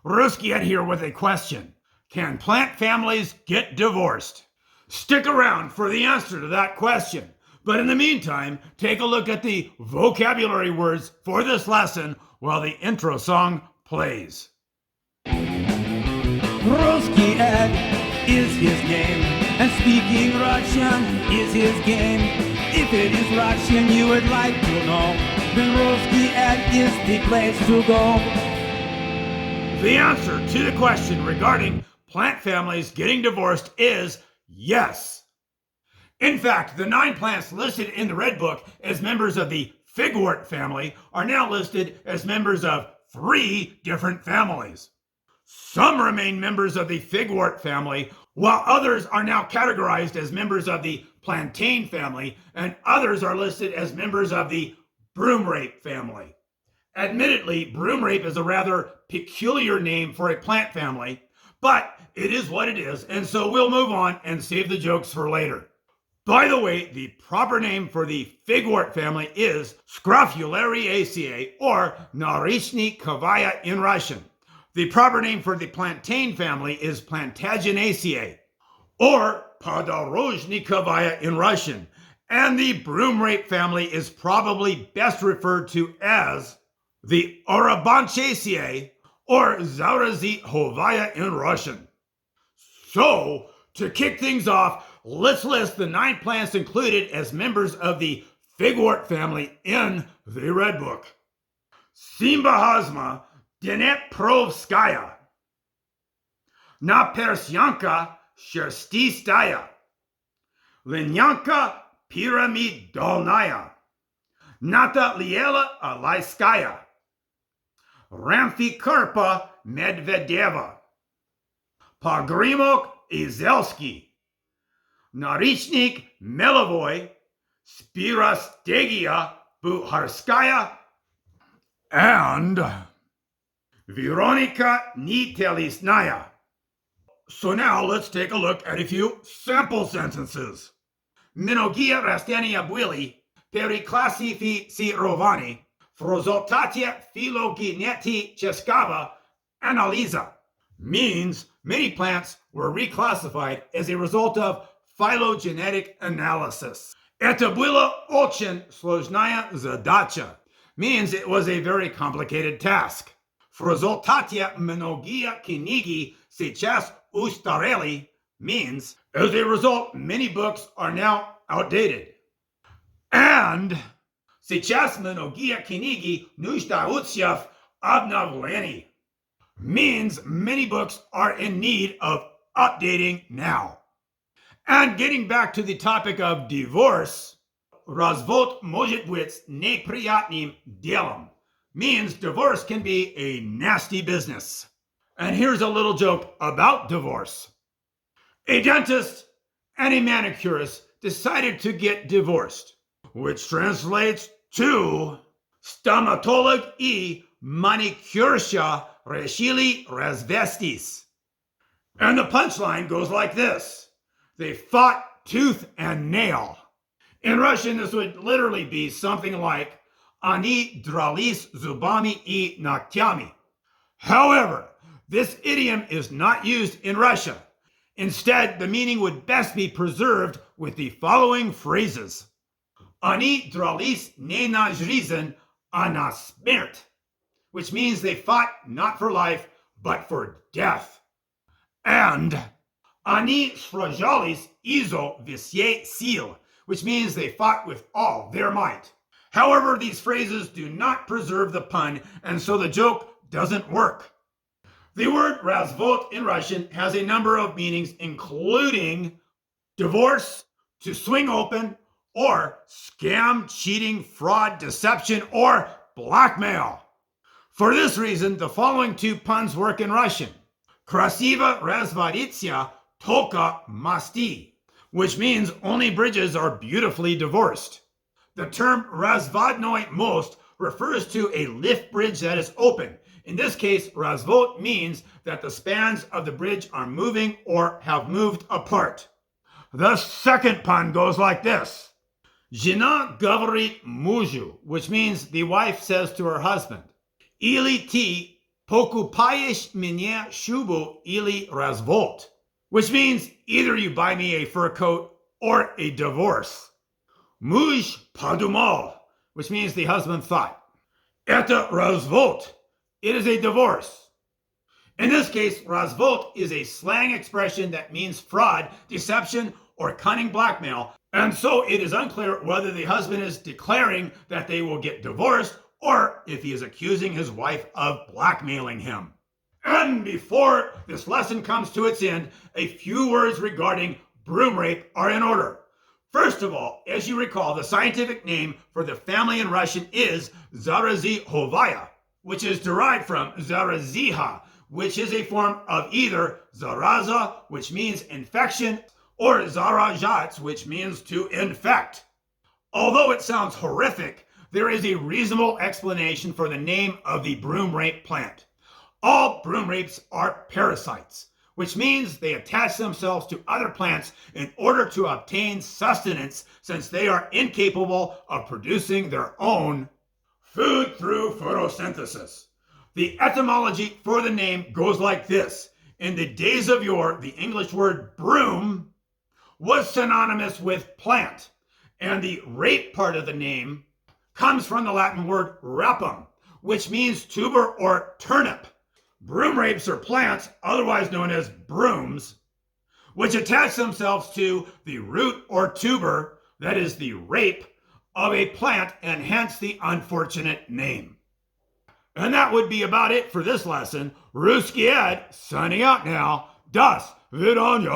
Ruskiet here with a question. Can plant families get divorced? Stick around for the answer to that question. But in the meantime, take a look at the vocabulary words for this lesson while the intro song plays. Rosky Ed is his name, and speaking Russian is his game. If it is Russian you would like to know, then Rosky Ed is the place to go. The answer to the question regarding plant families getting divorced is yes. In fact, the 9 plants listed in the Redbook as members of the Figwort family are now listed as members of 3 different families. Some remain members of the Figwort family, while others are now categorized as members of the Plantain family, and others are listed as members of the Broomrape family. Admittedly, broomrape is a rather peculiar name for a plant family, but it is what it is, and so we'll move on and save the jokes for later. By the way, the proper name for the Figwort family is Scrophulariaceae, or Norичниковые in Russian. The proper name for the Plantain family is Plantaginaceae, or Podorojnikovые in Russian. And the Broomrape family is probably best referred to as the Orobanchaceae, or Zarazihovaya in Russian. So, to kick things off, let's list the 9 plants included as members of the Figwort family in the Redbook. Simbahasma Dneprovskaya, Napersyanka Sherstistaya, Linyanka Pyramidolnaya, Nataliela Alayskaya, Ramfikarpa Medvedeva, Pogrimok Izelsky, Norichnik Melovoy, Spirastegia Bukharskaya, and Veronika Nitelisnaya. So now let's take a look at a few sample sentences. Mnogia rastenia bwili переклассифицированы в результате филогенетического анализа means many plants were reclassified as a result of phylogenetic analysis. Это была очень сложная задача means it was a very complicated task. В результате многие книги сейчас устарели means as a result many books are now outdated. And сейчас многие книги нуждаются в обновлении means many books are in need of updating now. And getting back to the topic of divorce, развод может быть неприятным делом means divorce can be a nasty business. And here's a little joke about divorce. A dentist and a manicurist decided to get divorced, which translates to stomatolog и маникюрша решили развестись. And the punchline goes like this. They fought tooth and nail. In Russian, this would literally be something like Они дрались зубами и ногтями. However, this idiom is not used in Russia. Instead, the meaning would best be preserved with the following phrases. Они дрались не на жизнь, а на смерть, which means they fought not for life, but for death. And они сражались изо всех сил, which means they fought with all their might. However, these phrases do not preserve the pun, and so the joke doesn't work. The word развод in Russian has a number of meanings, including divorce, to swing open, or scam, cheating, fraud, deception, or blackmail. For this reason, the following 2 puns work in Russian. Krasivo разводиться только мосты, which means only bridges are beautifully divorced. The term разводной мост refers to a lift bridge that is open. In this case, развод means that the spans of the bridge are moving or have moved apart. The second pun goes like this. Жена говорит мужу, which means the wife says to her husband, или ты Покупаешь мне шубу или развод, which means either you buy me a fur coat or a divorce. Муж подумал, which means the husband thought. Это развод. It is a divorce. In this case, развод is a slang expression that means fraud, deception, or cunning blackmail, and so it is unclear whether the husband is declaring that they will get divorced or if he is accusing his wife of blackmailing him. And before this lesson comes to its end, a few words regarding broom rape are in order. First of all, as you recall, the scientific name for the family in Russian is Zarazihовая, which is derived from Заразиха, which is a form of either zaraza, which means infection, or zarazhats, which means to infect. Although it sounds horrific, there is a reasonable explanation for the name of the broom rape plant. All broom rapes are parasites, which means they attach themselves to other plants in order to obtain sustenance, since they are incapable of producing their own food through photosynthesis. The etymology for the name goes like this. In the days of yore, the English word broom was synonymous with plant, and the rape part of the name comes from the Latin word rapum, which means tuber or turnip. Broom rapes are plants, otherwise known as brooms, which attach themselves to the root or tuber, that is the rape, of a plant, and hence the unfortunate name. And that would be about it for this lesson. Ruski Ed, signing out now. Das vidanya.